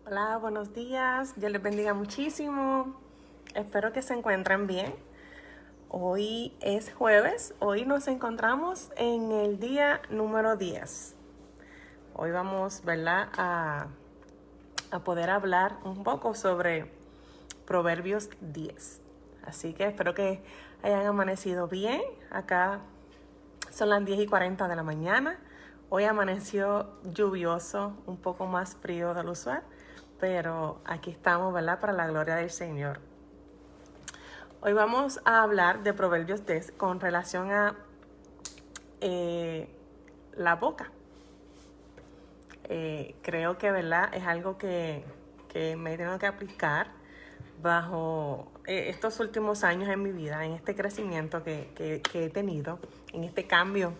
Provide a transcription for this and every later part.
Hola, buenos días. Dios les bendiga muchísimo. Espero que se encuentren bien. Hoy es jueves. Hoy nos encontramos en el día número 10. Hoy vamos, ¿verdad?, a poder hablar un poco sobre Proverbios 10. Así que espero que hayan amanecido bien. Acá son las 10:40 de la mañana. Hoy amaneció lluvioso, un poco más frío del usual, pero aquí estamos, ¿verdad?, para la gloria del Señor. Hoy vamos a hablar de Proverbios 10 con relación a la boca. Creo que, ¿verdad?, es algo que me tengo que aplicar bajo estos últimos años en mi vida, en este crecimiento que he tenido, en este cambio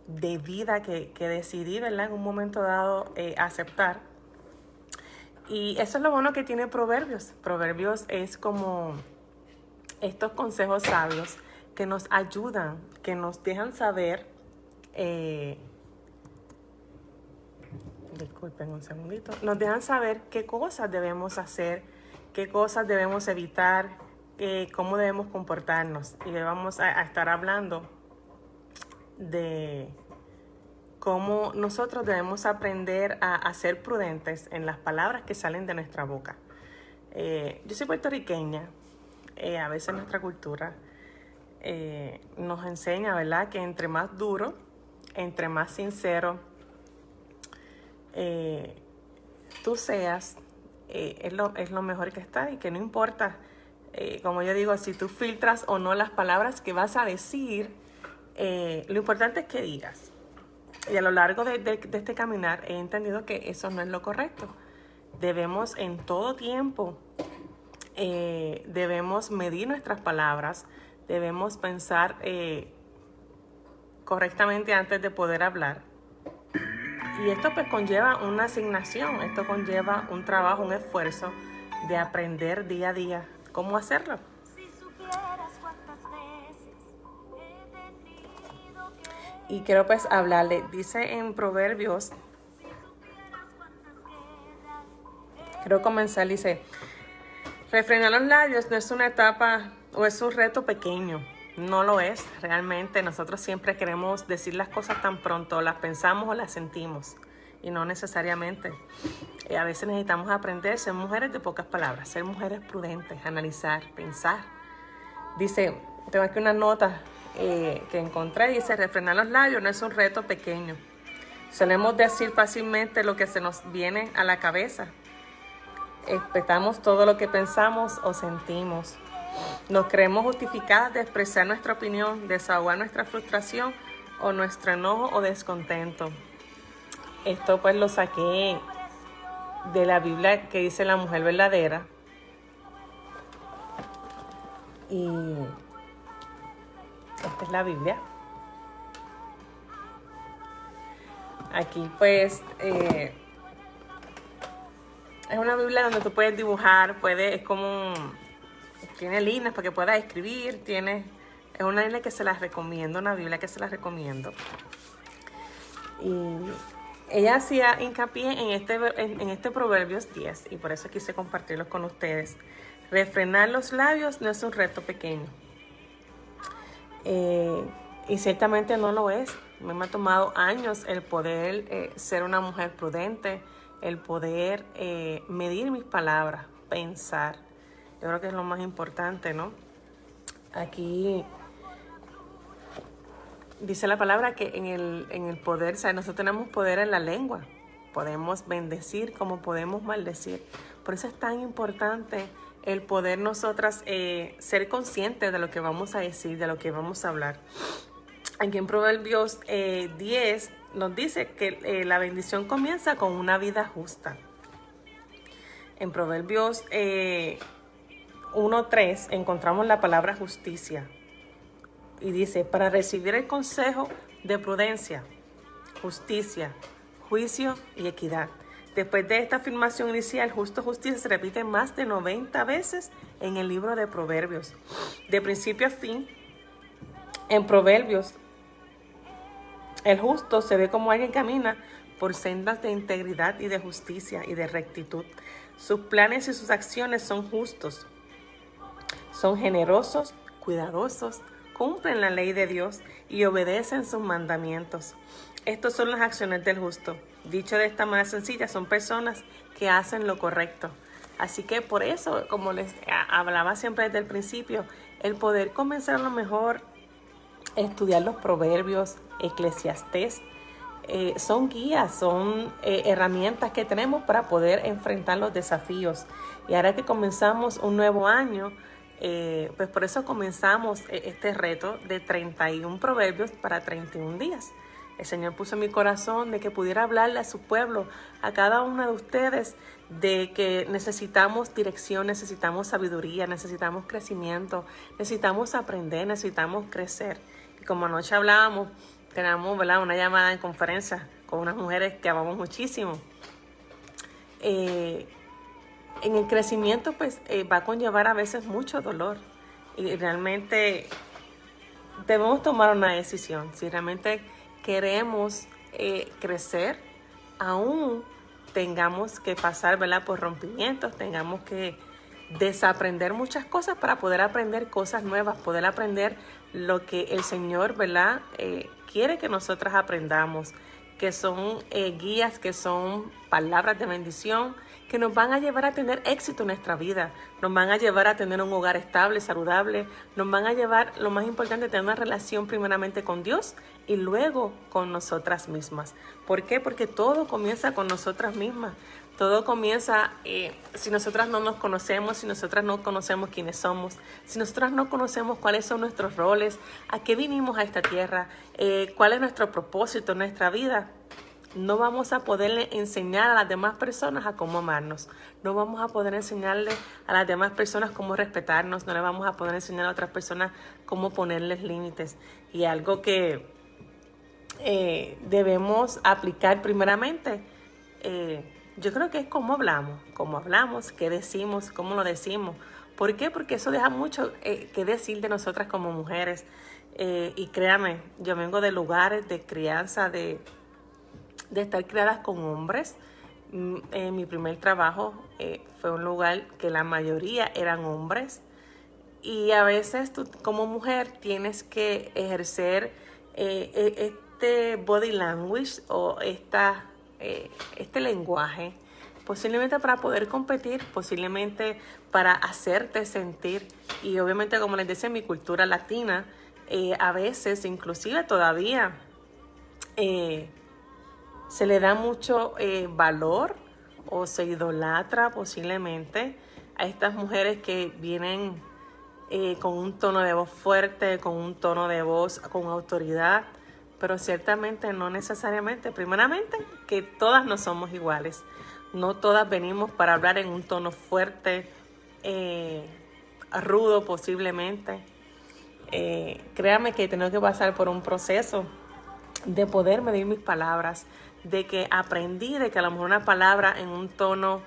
de vida que decidí, ¿verdad?, en un momento dado aceptar. Y eso es lo bueno que tiene Proverbios. Proverbios es como estos consejos sabios que nos ayudan, que nos dejan saber, disculpen un segundito, nos dejan saber qué cosas debemos hacer, qué cosas debemos evitar, cómo debemos comportarnos. Y hoy vamos a estar hablando de cómo nosotros debemos aprender a ser prudentes en las palabras que salen de nuestra boca. Yo soy puertorriqueña. A veces nuestra cultura nos enseña, ¿verdad?, que entre más duro, entre más sincero tú seas, es lo mejor que está, y que no importa, como yo digo, si tú filtras o no las palabras que vas a decir, lo importante es que digas. Y a lo largo de este caminar he entendido que eso no es lo correcto. Debemos en todo tiempo, debemos medir nuestras palabras, debemos pensar correctamente antes de poder hablar. Y esto pues conlleva una asignación, esto conlleva un trabajo, un esfuerzo de aprender día a día cómo hacerlo. Y quiero pues hablarle, dice en Proverbios, quiero comenzar, dice: refrenar los labios no es una etapa o es un reto pequeño. No lo es, realmente. Nosotros siempre queremos decir las cosas tan pronto, las pensamos o las sentimos, y no necesariamente. A veces necesitamos aprender a ser mujeres de pocas palabras, ser mujeres prudentes, analizar, pensar. Dice, tengo aquí una nota que encontré, dice: refrenar los labios no es un reto pequeño. Solemos decir fácilmente lo que se nos viene a la cabeza. Respetamos todo lo que pensamos o sentimos. Nos creemos justificadas de expresar nuestra opinión, desahogar nuestra frustración o nuestro enojo o descontento. Esto pues lo saqué de la Biblia, que dice La Mujer Verdadera. Y esta es la Biblia. Aquí pues es una Biblia donde tú puedes dibujar, es como, tiene líneas para que puedas escribir, es una Biblia que se las recomiendo, una Biblia que se las recomiendo. Y ella hacía hincapié en este Proverbios 10, y por eso quise compartirlos con ustedes. Refrenar los labios no es un reto pequeño. Y ciertamente no lo es. Me ha tomado años el poder ser una mujer prudente, el poder medir mis palabras, pensar. Yo creo que es lo más importante, ¿no? Aquí dice la palabra que en el poder, o sea, nosotros tenemos poder en la lengua. Podemos bendecir como podemos maldecir. Por eso es tan importante el poder nosotras ser conscientes de lo que vamos a decir, de lo que vamos a hablar. Aquí en Proverbios 10 nos dice que la bendición comienza con una vida justa. En Proverbios 1:3 encontramos la palabra justicia. Y dice: para recibir el consejo de prudencia, justicia, juicio y equidad. Después de esta afirmación inicial, justo, justicia se repite más de 90 veces en el libro de Proverbios. De principio a fin, en Proverbios, El justo se ve como alguien que camina por sendas de integridad y de justicia y de rectitud. Sus planes y sus acciones son justos, son generosos, cuidadosos, cumplen la ley de Dios y obedecen sus mandamientos. Estos son las acciones del justo. Dicho de esta manera sencilla, son personas que hacen lo correcto. Así que por eso, como les hablaba siempre desde el principio, el poder comenzar a lo mejor a estudiar los proverbios, Eclesiastés, son guías, son herramientas que tenemos para poder enfrentar los desafíos. Y ahora que comenzamos un nuevo año, pues por eso comenzamos este reto de 31 proverbios para 31 días. El Señor puso en mi corazón de que pudiera hablarle a su pueblo, a cada uno de ustedes, de que necesitamos dirección, necesitamos sabiduría, necesitamos crecimiento, necesitamos aprender, necesitamos crecer. Y como anoche hablábamos, tenemos, ¿verdad?, una llamada en conferencia con unas mujeres que amamos muchísimo. En el crecimiento pues va a conllevar a veces mucho dolor y realmente debemos tomar una decisión. Si realmente queremos crecer, aún tengamos que pasar, ¿verdad?, por rompimientos, tengamos que desaprender muchas cosas para poder aprender cosas nuevas, poder aprender lo que el Señor, ¿verdad?, quiere que nosotras aprendamos, que son guías, que son palabras de bendición, que nos van a llevar a tener éxito en nuestra vida, nos van a llevar a tener un hogar estable, saludable, nos van a llevar, lo más importante, tener una relación primeramente con Dios y luego con nosotras mismas. ¿Por qué? Porque todo comienza con nosotras mismas. Todo comienza si nosotras no nos conocemos, si nosotras no conocemos quiénes somos, si nosotras no conocemos cuáles son nuestros roles, a qué vinimos a esta tierra, cuál es nuestro propósito en nuestra vida. No vamos a poderle enseñar a las demás personas a cómo amarnos. No vamos a poder enseñarle a las demás personas cómo respetarnos. No le vamos a poder enseñar a otras personas cómo ponerles límites. Y algo que debemos aplicar primeramente, yo creo que es cómo hablamos, qué decimos, cómo lo decimos. ¿Por qué? Porque eso deja mucho que decir de nosotras como mujeres. Y créame, yo vengo de lugares de crianza, de estar criadas con hombres. Mi primer trabajo fue un lugar que la mayoría eran hombres. Y a veces tú como mujer tienes que ejercer este body language o este lenguaje, posiblemente para poder competir, posiblemente para hacerte sentir. Y obviamente, como les decía, en mi cultura latina, a veces, inclusive todavía, se le da mucho valor o se idolatra posiblemente a estas mujeres que vienen con un tono de voz fuerte, con un tono de voz con autoridad, pero ciertamente no necesariamente. Primeramente, que todas no somos iguales. No todas venimos para hablar en un tono fuerte, rudo posiblemente. Créame que he tenido que pasar por un proceso de poder medir mis palabras, de que aprendí de que a lo mejor una palabra en un tono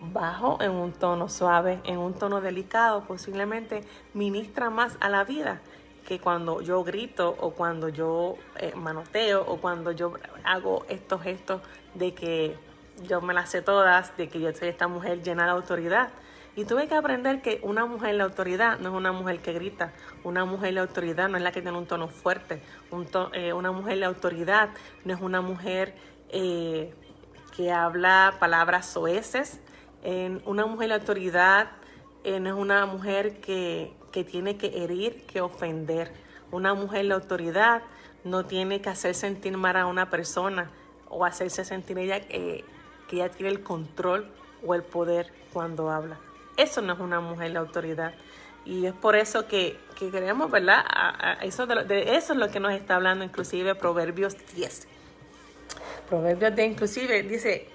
bajo, en un tono suave, en un tono delicado, posiblemente ministra más a la vida que cuando yo grito o cuando yo manoteo o cuando yo hago estos gestos de que yo me las sé todas, de que yo soy esta mujer llena de autoridad. Y tuve que aprender que una mujer de autoridad no es una mujer que grita, una mujer de autoridad no es la que tiene un tono fuerte, una mujer de autoridad no es una mujer que habla palabras soeces, una mujer de autoridad no es una mujer que tiene que herir, que ofender. Una mujer de autoridad no tiene que hacer sentir mal a una persona o hacerse sentir ella que ella tiene el control o el poder cuando habla. Eso no es una mujer de autoridad. Y es por eso que queremos, ¿verdad? Eso es lo que nos está hablando inclusive Proverbios 10. Proverbios 10 inclusive dice,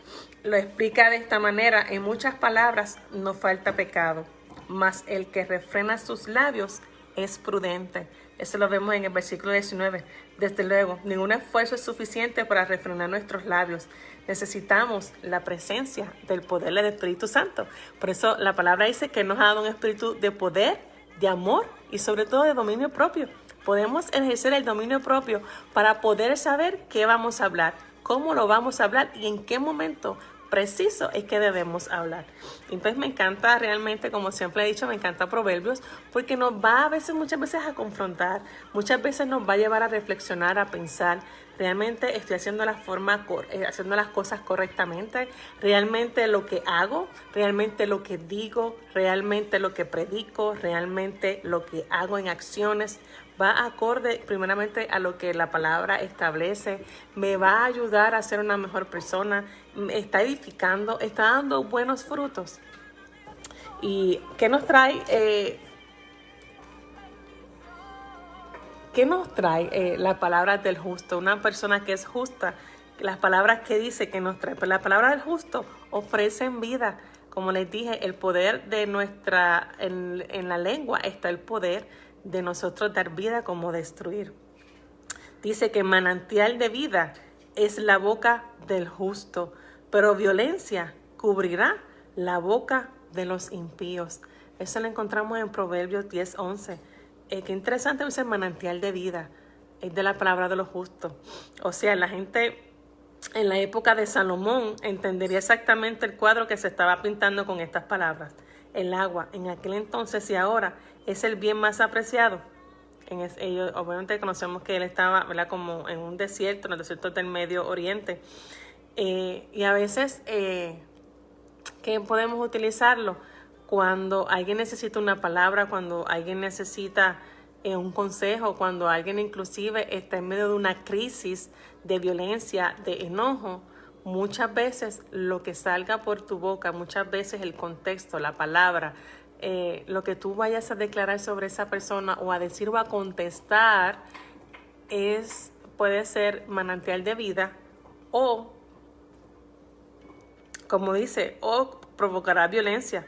lo explica de esta manera: en muchas palabras no falta pecado, mas el que refrena sus labios es prudente. Eso lo vemos en el versículo 19. Desde luego, ningún esfuerzo es suficiente para refrenar nuestros labios. Necesitamos la presencia del poder del Espíritu Santo. Por eso la palabra dice que nos ha dado un espíritu de poder, de amor y sobre todo de dominio propio. Podemos ejercer el dominio propio para poder saber qué vamos a hablar, cómo lo vamos a hablar y en qué momento preciso es que debemos hablar. Y pues me encanta realmente, como siempre he dicho, me encanta Proverbios porque nos va muchas veces a confrontar, muchas veces nos va a llevar a reflexionar, a pensar, realmente estoy haciendo haciendo las cosas correctamente, realmente lo que hago, realmente lo que digo, realmente lo que predico, realmente lo que hago en acciones, va acorde primeramente a lo que la palabra establece, me va a ayudar a ser una mejor persona, me está edificando, está dando buenos frutos. ¿Y qué nos trae? ¿Qué nos trae las palabras del justo? Una persona que es justa, las palabras que dice que nos trae. Pues las palabras del justo ofrecen vida. Como les dije, el poder de en la lengua está el poder de nosotros dar vida como destruir. Dice que manantial de vida es la boca del justo, pero violencia cubrirá la boca de los impíos. Eso lo encontramos en Proverbios 10:11. Qué interesante, dice manantial de vida, es de la palabra de los justos. O sea, la gente en la época de Salomón entendería exactamente el cuadro que se estaba pintando con estas palabras. El agua, en aquel entonces y ahora, es el bien más apreciado. Ellos, obviamente conocemos que él estaba, ¿verdad?, como en un desierto, en el desierto del Medio Oriente. Y a veces, ¿qué podemos utilizarlo? Cuando alguien necesita una palabra, cuando alguien necesita un consejo, cuando alguien inclusive está en medio de una crisis de violencia, de enojo, muchas veces lo que salga por tu boca, muchas veces el contexto, la palabra, lo que tú vayas a declarar sobre esa persona o a decir o a contestar puede ser manantial de vida o, como dice, o provocará violencia.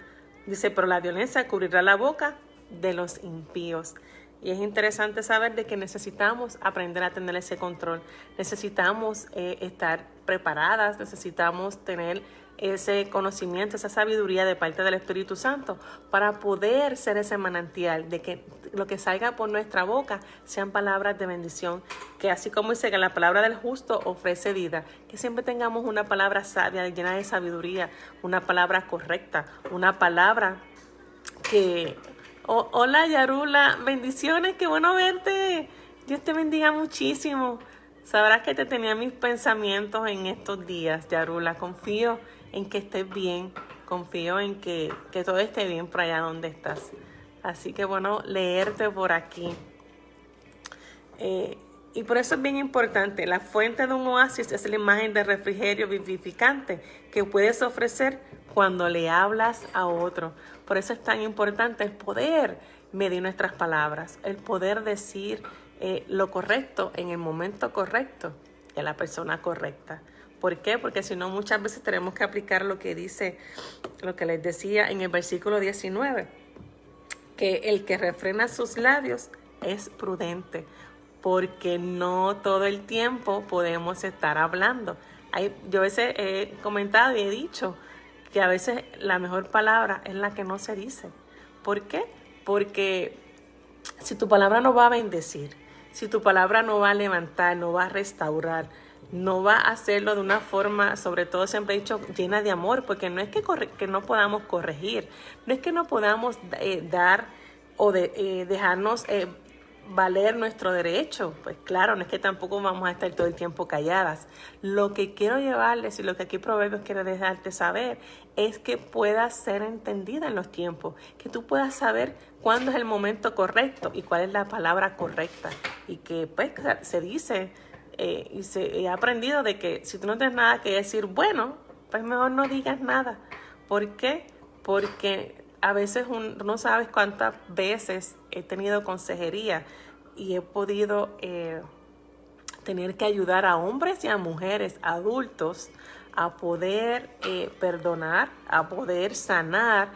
Dice, pero la violencia cubrirá la boca de los impíos. Y es interesante saber de que necesitamos aprender a tener ese control. Necesitamos estar preparadas, necesitamos tener ese conocimiento, esa sabiduría de parte del Espíritu Santo para poder ser ese manantial, de que lo que salga por nuestra boca sean palabras de bendición, que así como dice que la palabra del justo ofrece vida, que siempre tengamos una palabra sabia, llena de sabiduría, una palabra correcta, una palabra que... hola Yarula, bendiciones, qué bueno verte, Dios te bendiga muchísimo. Sabrás que te tenía mis pensamientos en estos días, Yarula. Confío en que estés bien, confío en que todo esté bien por allá donde estás. Así que bueno, leerte por aquí. Y por eso es bien importante, la fuente de un oasis es la imagen de refrigerio vivificante que puedes ofrecer cuando le hablas a otro. Por eso es tan importante el poder medir nuestras palabras, el poder decir lo correcto en el momento correcto y a la persona correcta. ¿Por qué? Porque si no, muchas veces tenemos que aplicar lo que dice, lo que les decía en el versículo 19, que el que refrena sus labios es prudente, porque no todo el tiempo podemos estar hablando. Yo a veces he comentado y he dicho que a veces la mejor palabra es la que no se dice. ¿Por qué? Porque si tu palabra no va a bendecir, si tu palabra no va a levantar, no va a restaurar, no va a hacerlo de una forma, sobre todo siempre he dicho, llena de amor, porque no es que no podamos corregir, no es que no podamos dar o dejarnos valer nuestro derecho. Pues claro, no es que tampoco vamos a estar todo el tiempo calladas. Lo que quiero llevarles y lo que aquí Proverbios quiere dejarte saber es que puedas ser entendida en los tiempos, que tú puedas saber cuándo es el momento correcto y cuál es la palabra correcta. Y que pues se dice he aprendido de que si tú no tienes nada que decir, bueno, pues mejor no digas nada. ¿Por qué? Porque a veces no sabes cuántas veces he tenido consejería y he podido tener que ayudar a hombres y a mujeres, adultos, a poder perdonar, a poder sanar,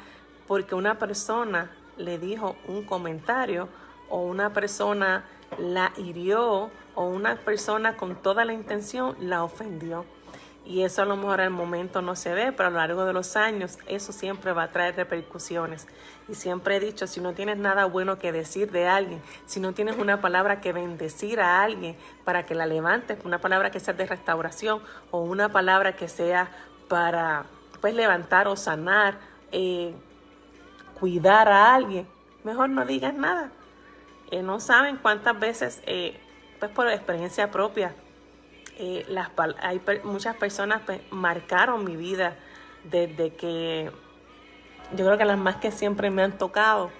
porque una persona le dijo un comentario o una persona la hirió o una persona con toda la intención la ofendió. Y eso a lo mejor al momento no se ve, pero a lo largo de los años eso siempre va a traer repercusiones. Y siempre he dicho, si no tienes nada bueno que decir de alguien, si no tienes una palabra que bendecir a alguien para que la levantes, una palabra que sea de restauración o una palabra que sea para pues levantar o sanar, cuidar a alguien, mejor no digas nada. No saben cuántas veces, pues por experiencia propia, muchas personas pues, marcaron mi vida desde que yo creo que las más que siempre me han tocado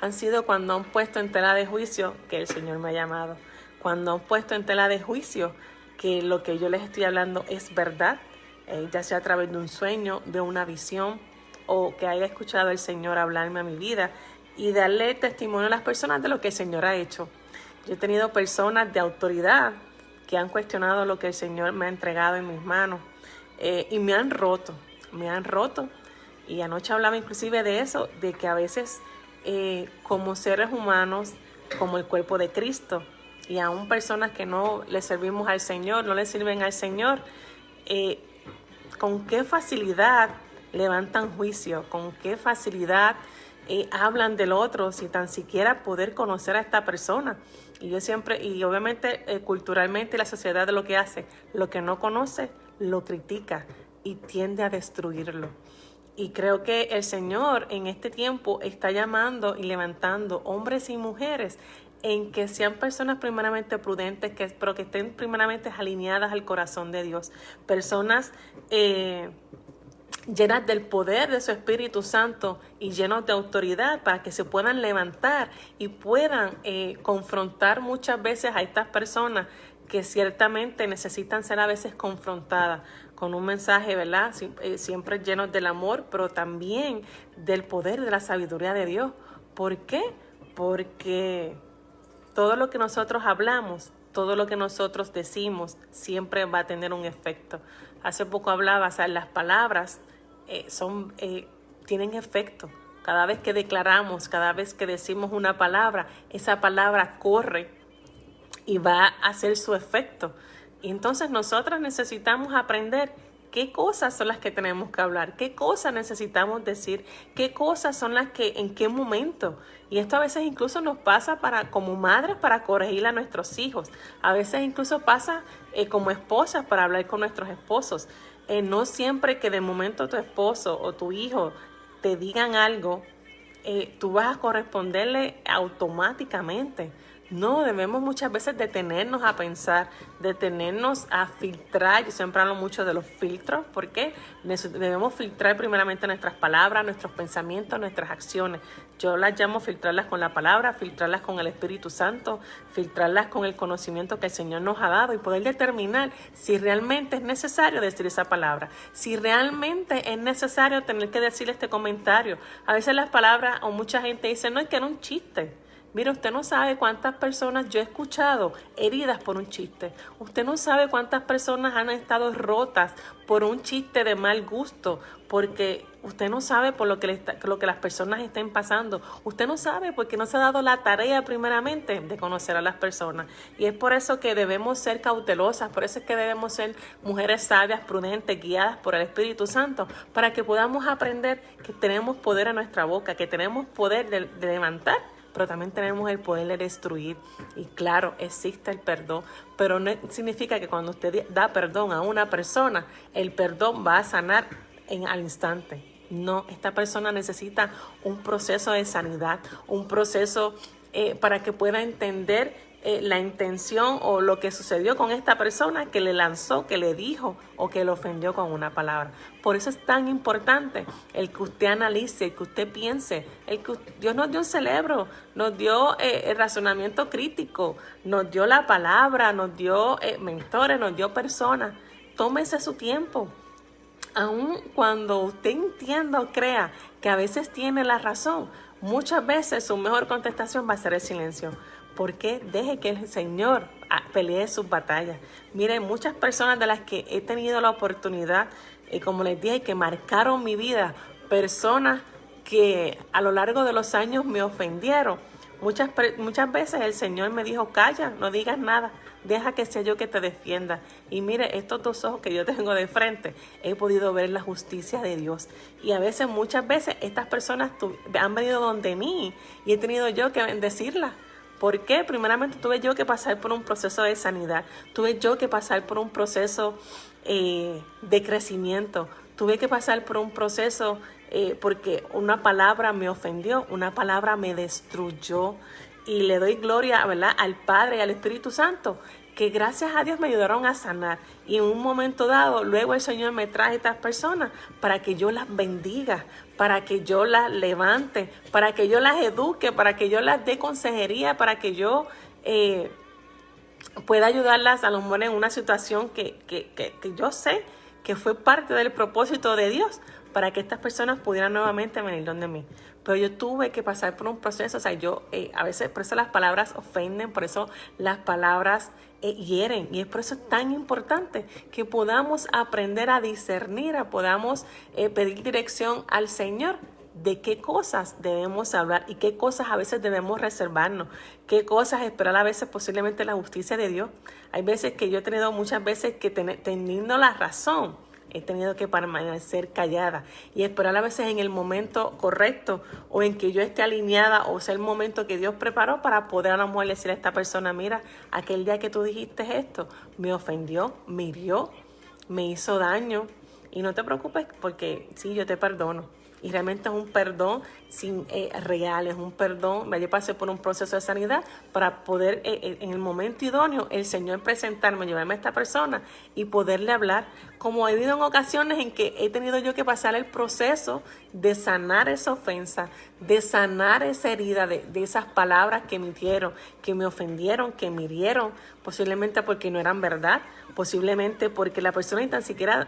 han sido cuando han puesto en tela de juicio que el Señor me ha llamado, cuando han puesto en tela de juicio que lo que yo les estoy hablando es verdad, ya sea a través de un sueño, de una visión o que haya escuchado el Señor hablarme a mi vida y darle testimonio a las personas de lo que el Señor ha hecho. Yo he tenido personas de autoridad que han cuestionado lo que el Señor me ha entregado en mis manos y me han roto. Y anoche hablaba inclusive de eso, de que a veces como seres humanos, como el cuerpo de Cristo, y aún personas que no le servimos al Señor, no le sirven al Señor, con qué facilidad levantan juicio, con qué facilidad hablan del otro sin tan siquiera poder conocer a esta persona. Y yo siempre, y obviamente culturalmente la sociedad lo que hace, lo que no conoce, lo critica y tiende a destruirlo. Y creo que el Señor en este tiempo está llamando y levantando hombres y mujeres en que sean personas primeramente prudentes, pero que estén primeramente alineadas al corazón de Dios. Personas llenas del poder de su Espíritu Santo y llenos de autoridad para que se puedan levantar y puedan confrontar muchas veces a estas personas que ciertamente necesitan ser a veces confrontadas con un mensaje, ¿verdad? Siempre llenos del amor, pero también del poder de la sabiduría de Dios. ¿Por qué? Porque todo lo que nosotros hablamos, todo lo que nosotros decimos, siempre va a tener un efecto. Hace poco hablaba, o sea, las palabras tienen efecto. Cada vez que declaramos, cada vez que decimos una palabra, esa palabra corre y va a hacer su efecto. Y entonces nosotros necesitamos aprender qué cosas son las que tenemos que hablar, qué cosas necesitamos decir, qué cosas son las que, en qué momento. Y esto a veces incluso nos pasa como madres para corregir a nuestros hijos. A veces incluso pasa como esposas para hablar con nuestros esposos. No siempre que de momento tu esposo o tu hijo te digan algo, tú vas a corresponderle automáticamente. No, debemos muchas veces detenernos a pensar, detenernos a filtrar. Yo siempre hablo mucho de los filtros, porque debemos filtrar primeramente nuestras palabras, nuestros pensamientos, nuestras acciones. Yo las llamo filtrarlas con la palabra, filtrarlas con el Espíritu Santo, filtrarlas con el conocimiento que el Señor nos ha dado y poder determinar si realmente es necesario decir esa palabra, si realmente es necesario tener que decir este comentario. A veces las palabras, o mucha gente dice, no, es que era un chiste. Mira, usted no sabe cuántas personas yo he escuchado heridas por un chiste. Usted no sabe cuántas personas han estado rotas por un chiste de mal gusto, porque usted no sabe por lo que las personas estén pasando. Usted no sabe porque no se ha dado la tarea primeramente de conocer a las personas. Y es por eso que debemos ser cautelosas, por eso es que debemos ser mujeres sabias, prudentes, guiadas por el Espíritu Santo, para que podamos aprender que tenemos poder en nuestra boca, que tenemos poder de levantar, pero también tenemos el poder de destruir. Y claro, existe el perdón, pero no significa que cuando usted da perdón a una persona, el perdón va a sanar al instante. No, esta persona necesita un proceso de sanidad, un proceso para que pueda entender la intención o lo que sucedió con esta persona que le lanzó, que le dijo o que le ofendió con una palabra. Por eso es tan importante el que usted analice, el que usted piense, Dios nos dio un cerebro, nos dio el razonamiento crítico, nos dio la palabra, nos dio mentores, nos dio personas. Tómese su tiempo. Aun cuando usted entienda o crea que a veces tiene la razón, muchas veces su mejor contestación va a ser el silencio. Porque deje que el Señor pelee sus batallas. Miren, muchas personas de las que he tenido la oportunidad, como les dije, que marcaron mi vida, personas que a lo largo de los años me ofendieron, Muchas veces el Señor me dijo, calla, no digas nada, deja que sea yo que te defienda. Y mire, estos 2 ojos que yo tengo de frente, he podido ver la justicia de Dios. Y a veces, muchas veces, estas personas han venido donde mí y he tenido yo que bendecirlas. ¿Por qué? Primeramente tuve yo que pasar por un proceso de sanidad, tuve yo que pasar por un proceso de crecimiento, tuve que pasar por un proceso porque una palabra me ofendió, una palabra me destruyó. Y le doy gloria, ¿verdad?, al Padre y al Espíritu Santo, que gracias a Dios me ayudaron a sanar. Y en un momento dado, luego el Señor me trae a estas personas para que yo las bendiga, para que yo las levante, para que yo las eduque, para que yo las dé consejería, para que yo pueda ayudarlas a lo mejor en una situación que yo sé que fue parte del propósito de Dios, para que estas personas pudieran nuevamente venir donde mí. Pero yo tuve que pasar por un proceso, o sea, yo a veces, por eso las palabras ofenden, por eso las palabras hieren, y es por eso tan importante que podamos aprender a discernir, podamos pedir dirección al Señor de qué cosas debemos hablar y qué cosas a veces debemos reservarnos, qué cosas esperar a veces posiblemente la justicia de Dios. Hay veces que yo he tenido muchas veces que teniendo la razón, he tenido que permanecer callada y esperar a veces en el momento correcto o en que yo esté alineada o sea el momento que Dios preparó para poder a lo mejor decir a esta persona, mira, aquel día que tú dijiste esto, me ofendió, me hirió, me hizo daño y no te preocupes porque sí, yo te perdono. Y realmente es un perdón real, es un perdón. Yo pasé por un proceso de sanidad para poder en el momento idóneo el Señor presentarme, llevarme a esta persona y poderle hablar. Como he habido en ocasiones en que he tenido yo que pasar el proceso de sanar esa ofensa, de sanar esa herida, de esas palabras que emitieron, que me ofendieron, que me hirieron, posiblemente porque no eran verdad, posiblemente porque la persona ni tan siquiera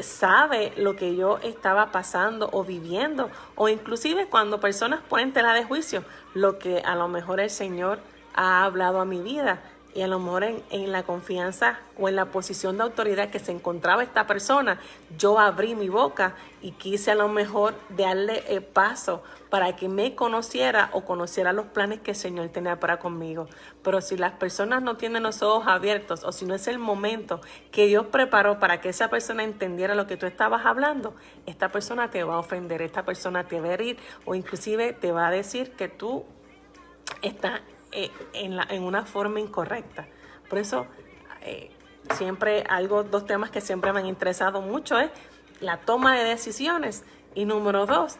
sabe lo que yo estaba pasando o viviendo, o inclusive cuando personas ponen tela de juicio lo que a lo mejor el Señor ha hablado a mi vida, y a lo mejor en la confianza o en la posición de autoridad que se encontraba esta persona, yo abrí mi boca y quise a lo mejor darle paso para que me conociera o conociera los planes que el Señor tenía para conmigo. Pero si las personas no tienen los ojos abiertos o si no es el momento que Dios preparó para que esa persona entendiera lo que tú estabas hablando, esta persona te va a ofender, esta persona te va a herir o inclusive te va a decir que tú estás en una forma incorrecta. Por eso siempre dos temas que siempre me han interesado mucho es la toma de decisiones y número 2,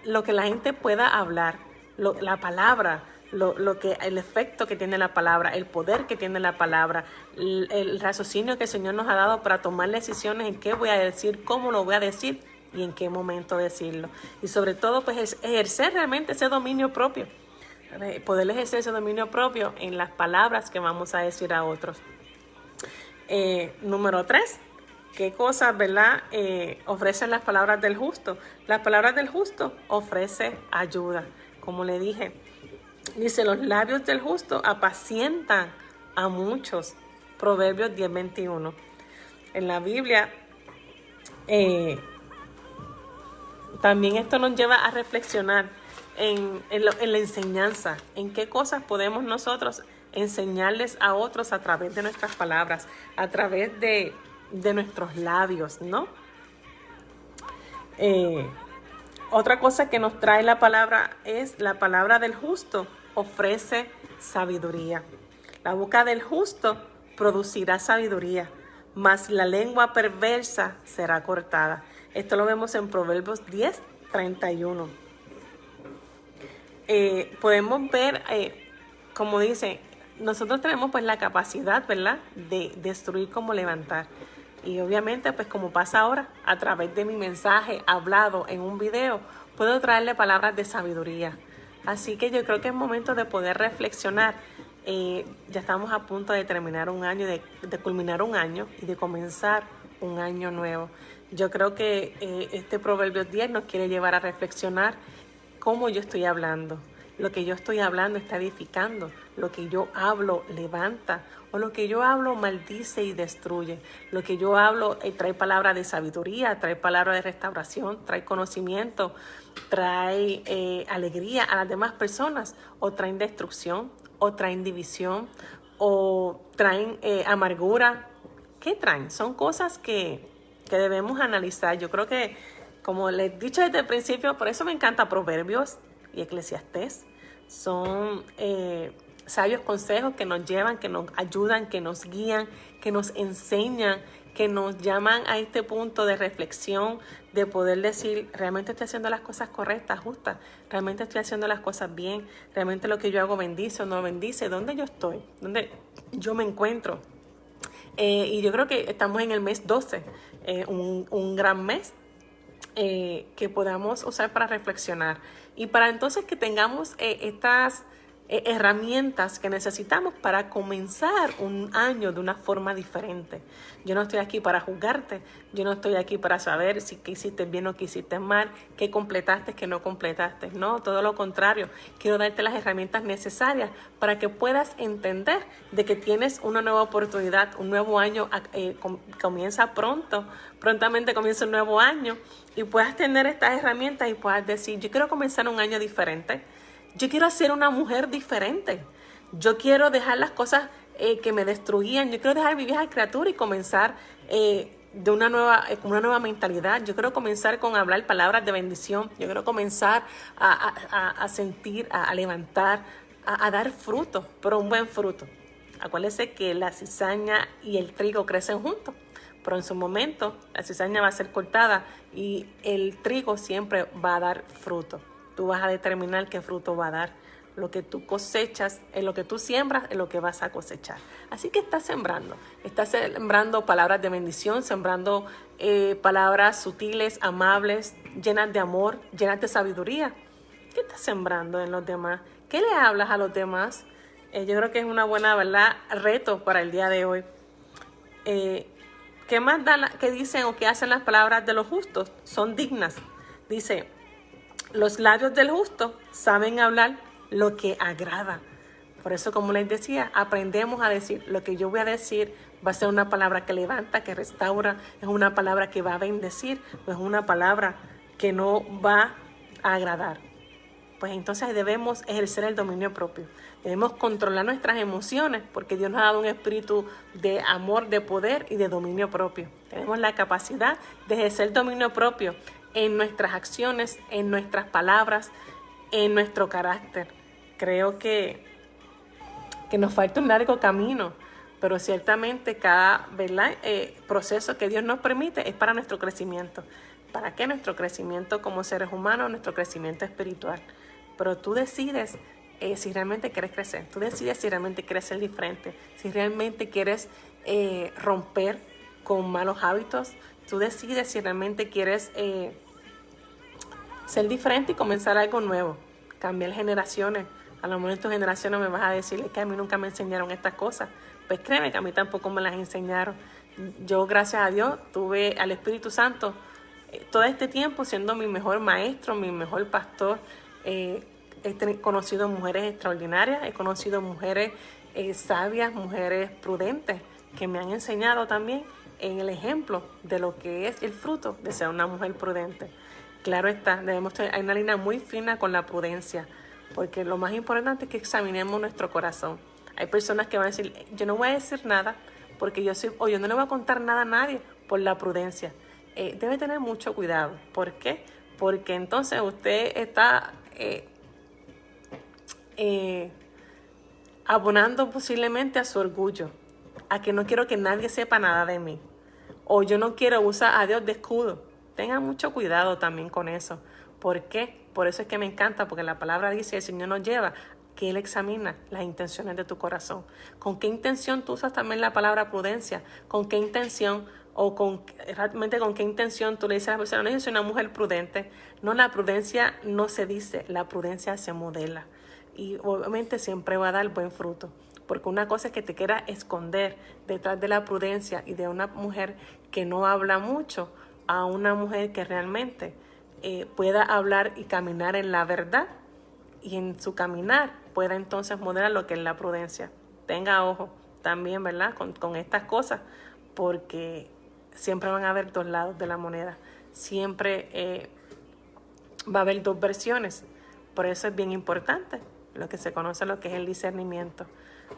lo que la gente pueda hablar, la palabra, el efecto que tiene la palabra, el poder que tiene la palabra, el raciocinio que el Señor nos ha dado para tomar decisiones en qué voy a decir, cómo lo voy a decir y en qué momento decirlo. Y sobre todo, pues ejercer realmente ese dominio propio. Poder ejercer ese dominio propio en las palabras que vamos a decir a otros. Número 3, ¿qué cosas, verdad, ofrecen las palabras del justo? Las palabras del justo ofrecen ayuda. Como le dije, dice, los labios del justo apacientan a muchos. Proverbios 10:21. En la Biblia, también esto nos lleva a reflexionar en la enseñanza, en qué cosas podemos nosotros enseñarles a otros a través de nuestras palabras, a través de nuestros labios, ¿no? Otra cosa que nos trae la palabra es la palabra del justo ofrece sabiduría. La boca del justo producirá sabiduría, mas la lengua perversa será cortada. Esto lo vemos en Proverbios 10:31. Podemos ver, como dice, nosotros tenemos pues la capacidad, ¿verdad?, de destruir como levantar. Y obviamente, pues como pasa ahora, a través de mi mensaje hablado en un video, puedo traerle palabras de sabiduría. Así que yo creo que es momento de poder reflexionar. Ya estamos a punto de terminar un año, de culminar un año y de comenzar un año nuevo. Yo creo que este Proverbios 10 nos quiere llevar a reflexionar cómo yo estoy hablando. Lo que yo estoy hablando está edificando. Lo que yo hablo levanta o lo que yo hablo maldice y destruye. Lo que yo hablo trae palabra de sabiduría, trae palabra de restauración, trae conocimiento, trae alegría a las demás personas, o traen destrucción, o traen división, o traen amargura. ¿Qué traen? Son cosas que debemos analizar. Yo creo que, como les he dicho desde el principio, por eso me encanta Proverbios y Eclesiastés. Son sabios consejos que nos llevan, que nos ayudan, que nos guían, que nos enseñan, que nos llaman a este punto de reflexión, de poder decir, realmente estoy haciendo las cosas correctas, justas, realmente estoy haciendo las cosas bien, realmente lo que yo hago bendice o no bendice, ¿dónde yo estoy? ¿Dónde yo me encuentro? Y yo creo que estamos en el mes 12, un gran mes que podamos usar para reflexionar y para entonces que tengamos estas herramientas que necesitamos para comenzar un año de una forma diferente. Yo no estoy aquí para juzgarte, yo no estoy aquí para saber si qué hiciste bien o qué hiciste mal, qué completaste, qué no completaste. No, todo lo contrario. Quiero darte las herramientas necesarias para que puedas entender de que tienes una nueva oportunidad, un nuevo año comienza prontamente comienza un nuevo año y puedas tener estas herramientas y puedas decir, yo quiero comenzar un año diferente. Yo quiero ser una mujer diferente. Yo quiero dejar las cosas que me destruían. Yo quiero dejar mi vieja criatura y comenzar con una nueva mentalidad. Yo quiero comenzar con hablar palabras de bendición. Yo quiero comenzar a sentir, a levantar, a dar fruto, pero un buen fruto. Acuérdense que la cizaña y el trigo crecen juntos, pero en su momento la cizaña va a ser cortada y el trigo siempre va a dar fruto. Tú vas a determinar qué fruto va a dar. Lo que tú cosechas, lo que tú siembras, es lo que vas a cosechar. Así que estás sembrando palabras de bendición, sembrando palabras sutiles, amables, llenas de amor, llenas de sabiduría. ¿Qué estás sembrando en los demás? ¿Qué le hablas a los demás? Yo creo que es una buena, ¿verdad?, reto para el día de hoy. ¿Qué más qué dicen o qué hacen las palabras de los justos? Son dignas. Dice, los labios del justo saben hablar lo que agrada. Por eso, como les decía, aprendemos a decir, lo que yo voy a decir va a ser una palabra que levanta, que restaura, es una palabra que va a bendecir, no es una palabra que no va a agradar. Pues entonces debemos ejercer el dominio propio. Debemos controlar nuestras emociones porque Dios nos ha dado un espíritu de amor, de poder y de dominio propio. Tenemos la capacidad de ejercer dominio propio en nuestras acciones, en nuestras palabras, en nuestro carácter. Creo que nos falta un largo camino, pero ciertamente cada proceso que Dios nos permite es para nuestro crecimiento. ¿Para qué? Nuestro crecimiento como seres humanos, nuestro crecimiento espiritual. Pero tú decides si realmente quieres crecer, tú decides si realmente quieres ser diferente, si realmente quieres romper con malos hábitos, tú decides si realmente quieres ser diferente y comenzar algo nuevo, cambiar generaciones. A lo mejor en tus generaciones me vas a decir que a mí nunca me enseñaron estas cosas. Pues créeme que a mí tampoco me las enseñaron. Yo, gracias a Dios, tuve al Espíritu Santo todo este tiempo siendo mi mejor maestro, mi mejor pastor. He conocido mujeres extraordinarias, he conocido mujeres sabias, mujeres prudentes, que me han enseñado también en el ejemplo de lo que es el fruto de ser una mujer prudente. Claro está, hay una línea muy fina con la prudencia, porque lo más importante es que examinemos nuestro corazón. Hay personas que van a decir, yo no voy a decir nada, porque yo no le voy a contar nada a nadie por la prudencia. Debe tener mucho cuidado. ¿Por qué? Porque entonces usted está abonando posiblemente a su orgullo, a que no quiero que nadie sepa nada de mí, o yo no quiero usar a Dios de escudo. Tengan mucho cuidado también con eso. ¿Por qué? Por eso es que me encanta, porque la palabra dice, el Señor nos lleva, que Él examina las intenciones de tu corazón. ¿Con qué intención tú usas también la palabra prudencia? ¿Con qué intención realmente con qué intención tú le dices a la persona, no, yo soy una mujer prudente? No, la prudencia no se dice, la prudencia se modela. Y obviamente siempre va a dar buen fruto. Porque una cosa es que te quiera esconder detrás de la prudencia y de una mujer que no habla mucho, a una mujer que realmente pueda hablar y caminar en la verdad, y en su caminar pueda entonces modelar lo que es la prudencia. Tenga ojo, también, ¿verdad? Con estas cosas, porque siempre van a haber dos lados de la moneda. Siempre va a haber dos versiones. Por eso es bien importante lo que se conoce, lo que es el discernimiento.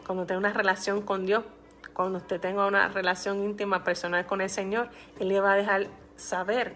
Cuando tenga una relación con Dios, cuando usted tenga una relación íntima, personal con el Señor, Él le va a dejar saber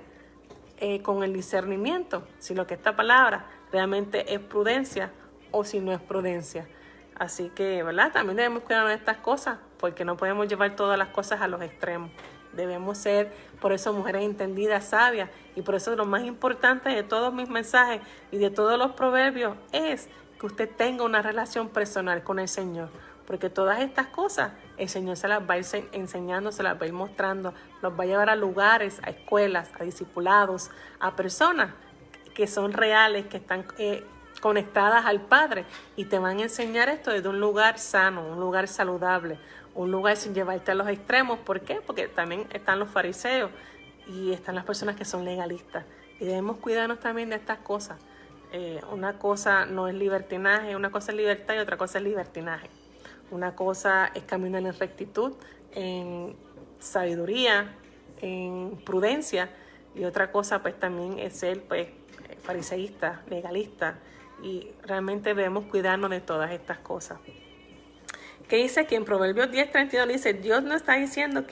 con el discernimiento si lo que esta palabra realmente es prudencia o si no es prudencia. Así que, ¿verdad? También debemos cuidarnos de estas cosas, porque no podemos llevar todas las cosas a los extremos. Debemos ser, por eso, mujeres entendidas, sabias, y por eso lo más importante de todos mis mensajes y de todos los proverbios es que usted tenga una relación personal con el Señor, porque todas estas cosas el Señor se las va a ir enseñando, se las va a ir mostrando, los va a llevar a lugares, a escuelas, a discipulados, a personas que son reales, que están conectadas al Padre, y te van a enseñar esto desde un lugar sano, un lugar saludable, un lugar sin llevarte a los extremos. ¿Por qué? Porque también están los fariseos y están las personas que son legalistas, y debemos cuidarnos también de estas cosas. Una cosa no es libertinaje, una cosa es libertad y otra cosa es libertinaje. Una cosa es caminar en rectitud, en sabiduría, en prudencia, y otra cosa pues también es ser pues fariseísta, legalista, y realmente debemos cuidarnos de todas estas cosas. Que dice que en Proverbios 10:32 dice, Dios nos está diciendo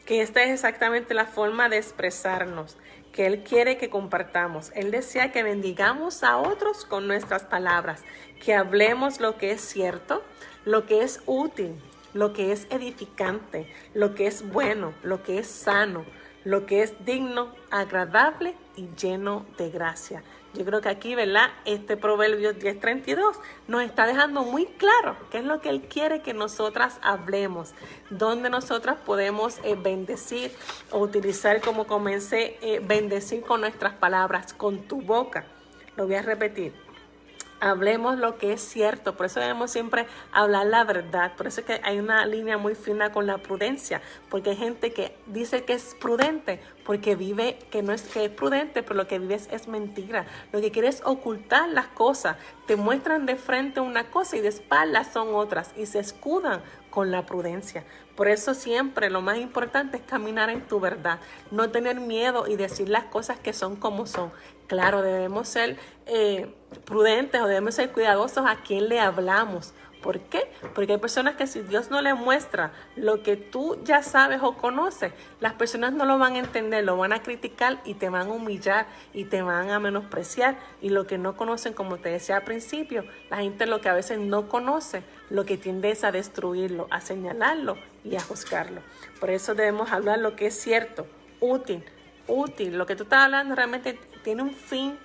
que esta es exactamente la forma de expresarnos, que Él quiere que compartamos. Él desea que bendigamos a otros con nuestras palabras, que hablemos lo que es cierto, lo que es útil, lo que es edificante, lo que es bueno, lo que es sano, lo que es digno, agradable y lleno de gracia. Yo creo que aquí, ¿verdad? Este Proverbios 10:32 nos está dejando muy claro qué es lo que Él quiere que nosotras hablemos, dónde nosotras podemos bendecir o utilizar, como comencé, bendecir con nuestras palabras, con tu boca. Lo voy a repetir. Hablemos lo que es cierto, por eso debemos siempre hablar la verdad. Por eso es que hay una línea muy fina con la prudencia, porque hay gente que dice que es prudente porque vive, que no es que es prudente, pero lo que vives es mentira. Lo que quiere es ocultar las cosas. Te muestran de frente una cosa y de espaldas son otras, y se escudan con la prudencia. Por eso siempre lo más importante es caminar en tu verdad, no tener miedo y decir las cosas que son como son. Claro, debemos ser prudentes o debemos ser cuidadosos a quién le hablamos. ¿Por qué? Porque hay personas que si Dios no les muestra lo que tú ya sabes o conoces, las personas no lo van a entender, lo van a criticar y te van a humillar y te van a menospreciar. Y lo que no conocen, como te decía al principio, la gente lo que a veces no conoce, lo que tiende es a destruirlo, a señalarlo y a juzgarlo. Por eso debemos hablar lo que es cierto, útil. Lo que tú estás hablando realmente tiene un fin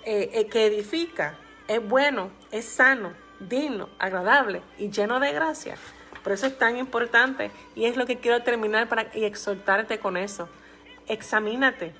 que edifica, es bueno, es sano, digno, agradable y lleno de gracia. Por eso es tan importante, y es lo que quiero terminar y exhortarte con eso. Examínate,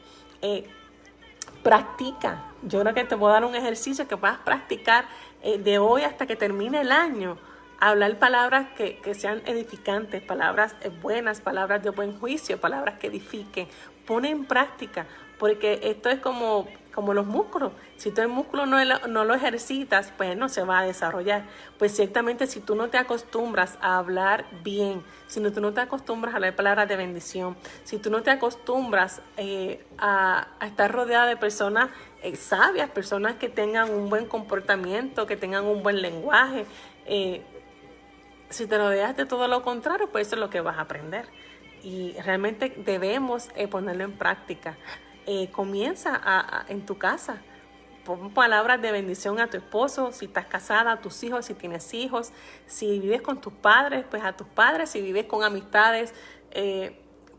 practica. Yo creo que te voy a dar un ejercicio que puedas practicar de hoy hasta que termine el año. Hablar palabras que sean edificantes, palabras buenas, palabras de buen juicio, palabras que edifiquen. Pone en práctica, porque esto es como los músculos. Si tú el músculo no lo ejercitas, pues no se va a desarrollar. Pues ciertamente si tú no te acostumbras a hablar bien, si tú no te acostumbras a hablar palabras de bendición, si tú no te acostumbras a estar rodeada de personas sabias, personas que tengan un buen comportamiento, que tengan un buen lenguaje, si te rodeas de todo lo contrario, pues eso es lo que vas a aprender. Y realmente debemos ponerlo en práctica. Comienza en tu casa. Pon palabras de bendición a tu esposo, si estás casada, a tus hijos, si tienes hijos. Si vives con tus padres, pues a tus padres. Si vives con amistades,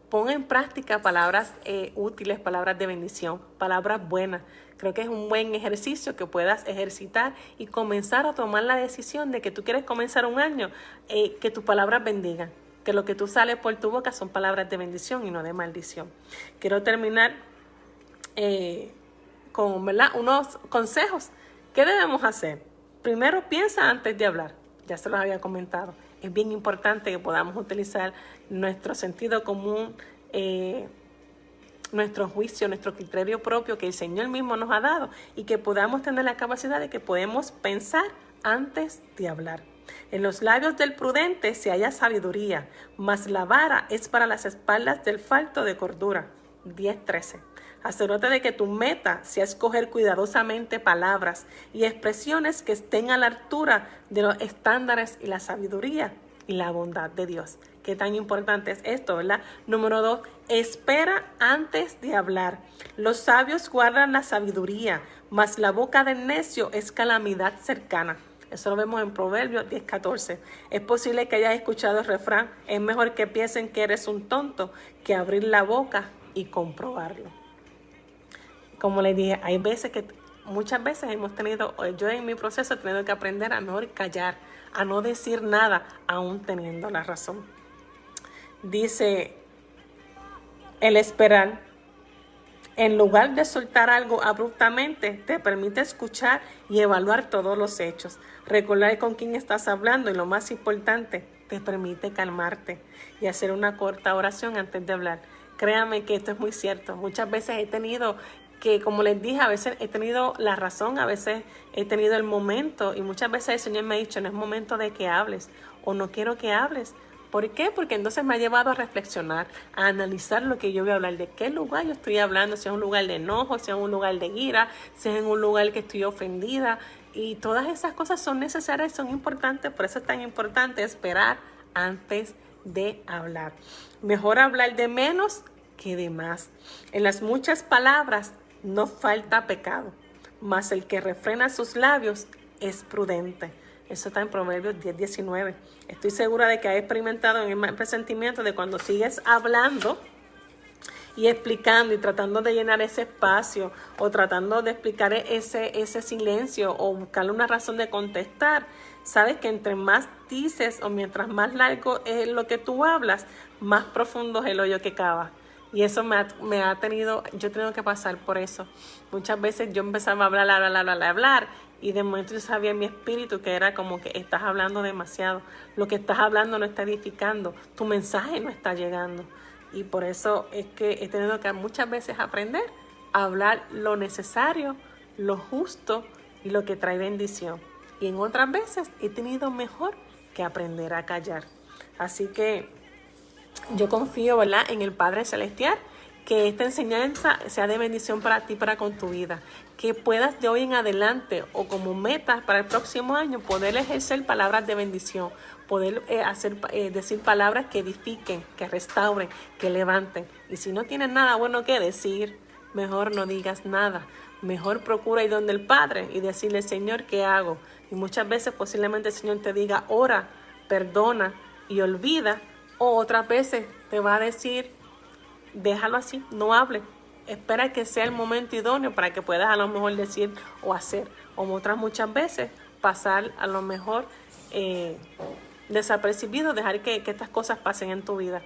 pon en práctica palabras útiles, palabras de bendición, palabras buenas. Creo que es un buen ejercicio que puedas ejercitar y comenzar a tomar la decisión de que tú quieres comenzar un año, que tus palabras bendigan, que lo que tú sales por tu boca son palabras de bendición y no de maldición. Quiero terminar con, ¿verdad?, unos consejos. ¿Qué debemos hacer? Primero, piensa antes de hablar. Ya se los había comentado. Es bien importante que podamos utilizar nuestro sentido común, nuestro juicio, nuestro criterio propio que el Señor mismo nos ha dado, y que podamos tener la capacidad de que podemos pensar antes de hablar. En los labios del prudente se halla sabiduría, mas la vara es para las espaldas del falto de cordura. 10:13. Asegúrate de que tu meta sea escoger cuidadosamente palabras y expresiones que estén a la altura de los estándares y la sabiduría y la bondad de Dios. Qué tan importante es esto, ¿verdad? Número 2, espera antes de hablar. Los sabios guardan la sabiduría, mas la boca del necio es calamidad cercana. Eso lo vemos en Proverbios 10:14. Es posible que hayas escuchado el refrán: es mejor que piensen que eres un tonto que abrir la boca y comprobarlo. Como les dije, hay veces que muchas veces yo en mi proceso he tenido que aprender a mejor callar, a no decir nada, aún teniendo la razón. Dice, el esperar, en lugar de soltar algo abruptamente, te permite escuchar y evaluar todos los hechos. Recordar con quién estás hablando y lo más importante, te permite calmarte y hacer una corta oración antes de hablar. Créanme que esto es muy cierto. Muchas veces he tenido que, como les dije, a veces he tenido la razón, a veces he tenido el momento y muchas veces el Señor me ha dicho, no es momento de que hables o no quiero que hables. ¿Por qué? Porque entonces me ha llevado a reflexionar, a analizar lo que yo voy a hablar, de qué lugar yo estoy hablando, si es un lugar de enojo, si es un lugar de ira, si es en un lugar que estoy ofendida. Y todas esas cosas son necesarias y son importantes, por eso es tan importante esperar antes de hablar. Mejor hablar de menos que de más. En las muchas palabras no falta pecado, mas el que refrena sus labios es prudente. Eso está en Proverbios 10:19. Estoy segura de que has experimentado en el presentimiento de cuando sigues hablando y explicando y tratando de llenar ese espacio o tratando de explicar ese silencio o buscarle una razón de contestar. Sabes que entre más dices o mientras más largo es lo que tú hablas, más profundo es el hoyo que cava. Y eso yo he tenido que pasar por eso. Muchas veces yo empezaba a hablar, y de momento yo sabía en mi espíritu que era como que estás hablando demasiado. Lo que estás hablando no está edificando, tu mensaje no está llegando. Y por eso es que he tenido que muchas veces aprender a hablar lo necesario, lo justo y lo que trae bendición. Y en otras veces he tenido mejor que aprender a callar. Así que yo confío, ¿verdad?, en el Padre Celestial, que esta enseñanza sea de bendición para ti, para con tu vida. Que puedas de hoy en adelante o como meta para el próximo año poder ejercer palabras de bendición, poder decir palabras que edifiquen, que restauren, que levanten. Y si no tienes nada bueno que decir, mejor no digas nada. Mejor procura ir donde el Padre y decirle, Señor, ¿qué hago? Y muchas veces posiblemente el Señor te diga, ora, perdona y olvida. O otras veces te va a decir, déjalo así, no hable. Espera que sea el momento idóneo para que puedas a lo mejor decir o hacer. O otras muchas veces pasar a lo mejor desapercibido, dejar que estas cosas pasen en tu vida.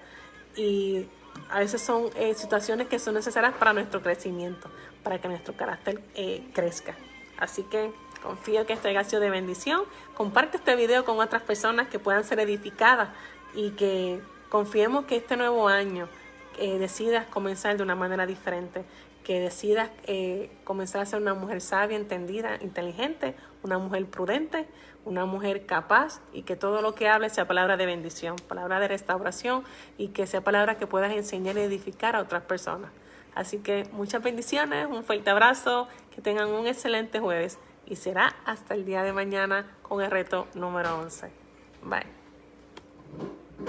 Y a veces son situaciones que son necesarias para nuestro crecimiento, para que nuestro carácter crezca. Así que confío que este haya sido de bendición. Comparte este video con otras personas que puedan ser edificadas y que confiemos que este nuevo año decidas comenzar de una manera diferente, que decidas comenzar a ser una mujer sabia, entendida, inteligente, una mujer prudente, una mujer capaz, y que todo lo que hables sea palabra de bendición, palabra de restauración, y que sea palabra que puedas enseñar y edificar a otras personas. Así que muchas bendiciones, un fuerte abrazo, que tengan un excelente jueves y será hasta el día de mañana con el reto número 11. Bye.